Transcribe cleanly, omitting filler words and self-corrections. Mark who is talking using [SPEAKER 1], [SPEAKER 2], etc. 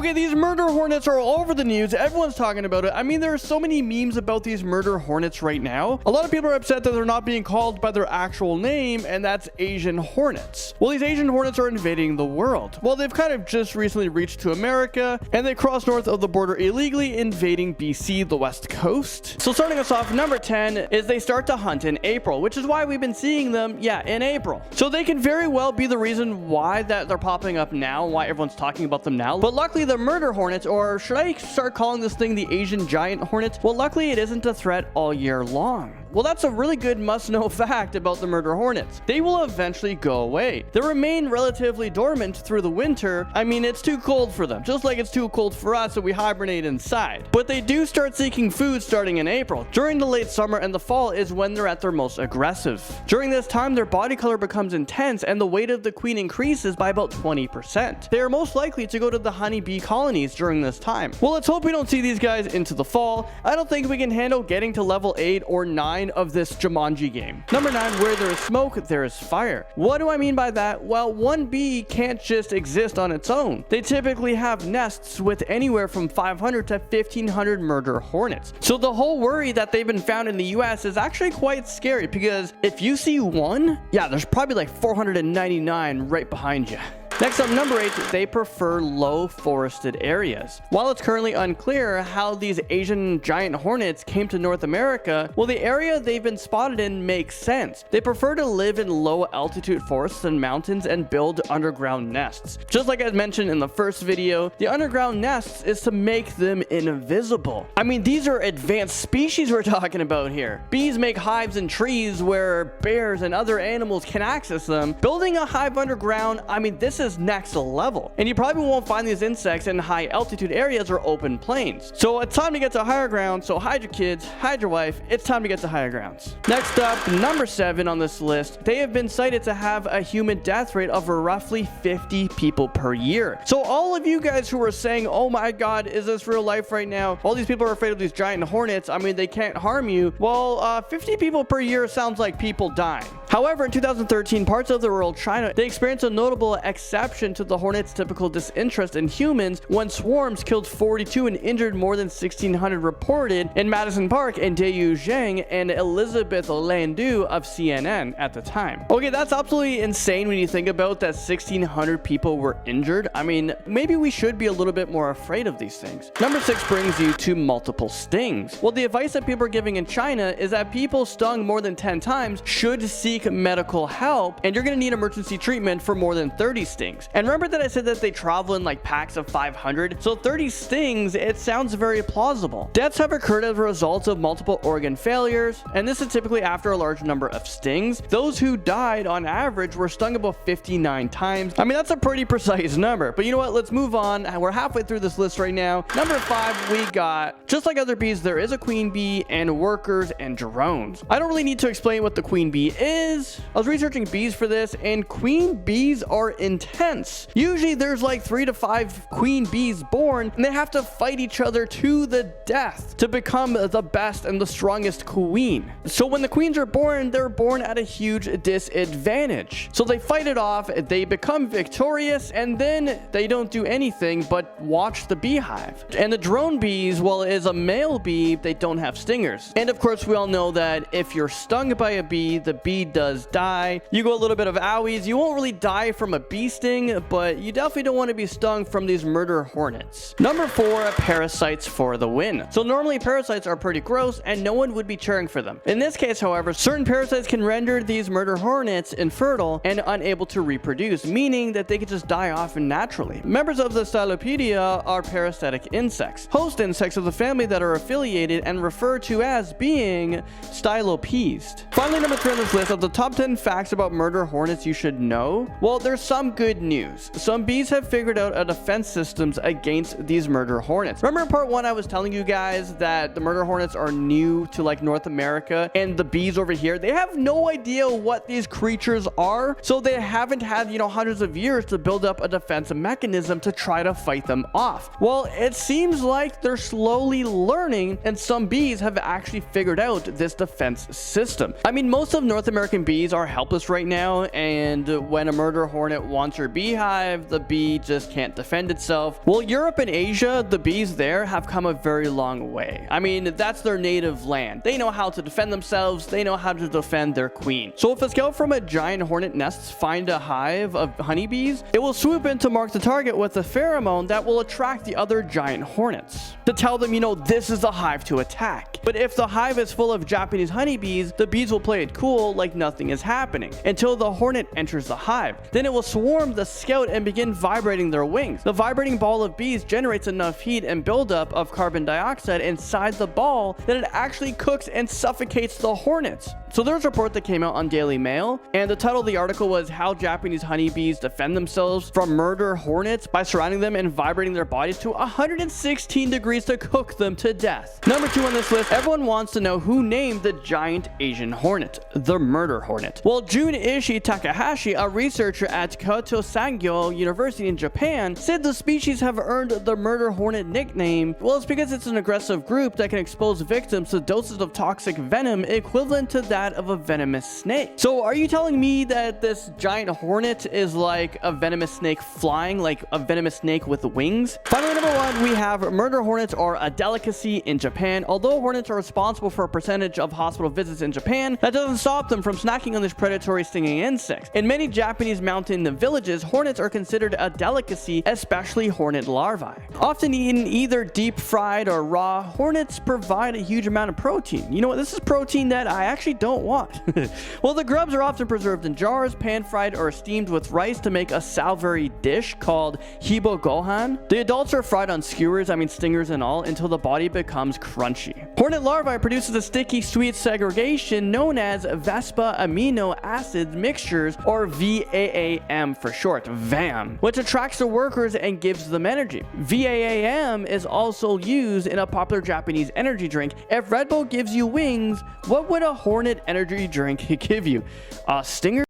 [SPEAKER 1] Okay, these murder hornets are all over the news. Everyone's talking about it. I mean, there are so many memes about these murder hornets right now. A lot of people are upset that they're not being called by their actual name, and that's Asian hornets. Well, these Asian hornets are invading the world. Well, they've kind of just recently reached to America, and they crossed north of the border illegally, invading BC, the west coast. So starting us off, number 10 is they start to hunt in April, which is why we've been seeing them, in April. So they can very well be the reason why that they're popping up now, why everyone's talking about them now. But luckily, the murder hornets, or should I start calling this thing the Asian giant hornet? Well, luckily it isn't a threat all year long. Well, that's a really good must-know fact about the murder hornets. They will eventually go away. They remain relatively dormant through the winter. I mean, it's too cold for them, just like it's too cold for us, so we hibernate inside. But they do start seeking food starting in April. During the late summer and the fall is when they're at their most aggressive. During this time, their body color becomes intense and the weight of the queen increases by about 20%. They are most likely to go to the honeybee colonies during this time. Well, let's hope we don't see these guys into the fall. I don't think we can handle getting to level 8 or 9 of this Jumanji game. Number 9, where there is smoke, there is fire. What do I mean by that? Well, one bee can't just exist on its own. They typically have nests with anywhere from 500 to 1500 murder hornets. So the whole worry that they've been found in the US is actually quite scary, because if you see one, there's probably like 499 right behind you. Next up, number 8, they prefer low forested areas. While it's currently unclear how these Asian giant hornets came to North America, well, the area they've been spotted in makes sense. They prefer to live in low altitude forests and mountains and build underground nests. Just like I mentioned in the first video, the underground nests is to make them invisible. I mean, these are advanced species we're talking about here. Bees make hives in trees where bears and other animals can access them. Building a hive underground, I mean, this is next level, and you probably won't find these insects in high altitude areas or open plains. So it's time to get to higher ground. So hide your kids, hide your wife, it's time to get to higher grounds. Next up, number 7 on this list, they have been cited to have a human death rate of roughly 50 people per year. So all of you guys who are saying, oh my god, is this real life right now? All these people are afraid of these giant hornets. I mean, they can't harm you. Well, 50 people per year sounds like people dying. However, in 2013, parts of the rural China, they experienced a notable exception to the hornet's typical disinterest in humans when swarms killed 42 and injured more than 1,600 reported in Madison Park and Dayu Zhang and Elizabeth Landu of CNN at the time. Okay, that's absolutely insane when you think about that 1,600 people were injured. I mean, maybe we should be a little bit more afraid of these things. Number 6 brings you to multiple stings. Well, the advice that people are giving in China is that people stung more than 10 times should seek medical help, and you're going to need emergency treatment for more than 30 stings. And remember that I said that they travel in like packs of 500? So 30 stings, it sounds very plausible. Deaths have occurred as a result of multiple organ failures, and this is typically after a large number of stings. Those who died on average were stung about 59 times. I mean, that's a pretty precise number, but you know what? Let's move on. We're halfway through this list right now. Number 5, we got, just like other bees, there is a queen bee and workers and drones. I don't really need to explain what the queen bee is. I was researching bees for this, and queen bees are intense. Usually there's like 3 to 5 queen bees born, and they have to fight each other to the death to become the best and the strongest queen. So when the queens are born, they're born at a huge disadvantage. So they fight it off, they become victorious, and then they don't do anything but watch the beehive. And the drone bees, well, is a male bee, they don't have stingers. And of course, we all know that if you're stung by a bee, the bee does die. You go a little bit of owies. You won't really die from a bee sting, but you definitely don't want to be stung from these murder hornets. Number 4, parasites for the win. So normally parasites are pretty gross and no one would be cheering for them. In this case, however, certain parasites can render these murder hornets infertile and unable to reproduce, meaning that they could just die off naturally. Members of the Stylopedia are parasitic insects, host insects of the family that are affiliated and referred to as being stylopesed. Finally, number 3 on this list of the top 10 facts about murder hornets you should know. Well, there's some good news. Some bees have figured out a defense systems against these murder hornets. Remember in part 1 I was telling you guys that the murder hornets are new to like North America, and the bees over here, they have no idea what these creatures are, so they haven't had, hundreds of years to build up a defense mechanism to try to fight them off. Well, it seems like they're slowly learning, and some bees have actually figured out this defense system. I mean, most of North America American bees are helpless right now, and when a murder hornet wants your beehive, the bee just can't defend itself. Well, Europe and Asia, the bees there have come a very long way. I mean, that's their native land. They know how to defend themselves. They know how to defend their queen. So if a scout from a giant hornet nest finds a hive of honeybees, it will swoop in to mark the target with a pheromone that will attract the other giant hornets to tell them, you know, this is the hive to attack. But if the hive is full of Japanese honeybees, the bees will play it cool like nothing is happening until the hornet enters the hive. Then it will swarm the scout and begin vibrating their wings. The vibrating ball of bees generates enough heat and buildup of carbon dioxide inside the ball that it actually cooks and suffocates the hornets. So there's a report that came out on Daily Mail, and the title of the article was How Japanese Honeybees Defend Themselves from Murder Hornets by Surrounding Them and Vibrating Their Bodies to 116 degrees to cook them to death. Number 2 on this list, everyone wants to know who named the giant Asian hornet, the murder hornet. Well, Junichi Takahashi, a researcher at Kyoto Sangyo University in Japan, said the species have earned the murder hornet nickname. Well, it's because it's an aggressive group that can expose victims to doses of toxic venom equivalent to that of a venomous snake. So are you telling me that this giant hornet is like a venomous snake flying, like a venomous snake with wings? Finally, number 1, we have murder hornets are a delicacy in Japan. Although hornets are responsible for a percentage of hospital visits in Japan, that doesn't stop them from snacking on these predatory stinging insects. In many Japanese mountain villages, hornets are considered a delicacy, especially hornet larvae. Often eaten either deep fried or raw, hornets provide a huge amount of protein. You know what? This is protein that I actually don't want. Well, the grubs are often preserved in jars, pan-fried, or steamed with rice to make a savory dish called hibo gohan. The adults are fried on skewers, stingers and all, until the body becomes crunchy. Hornet larvae produces a sticky sweet segregation known as Vespa amino acid mixtures, or VAAM for short, VAM, which attracts the workers and gives them energy. VAAM is also used in a popular Japanese energy drink. If Red Bull gives you wings, what would a Hornet energy drink give you? A stinger?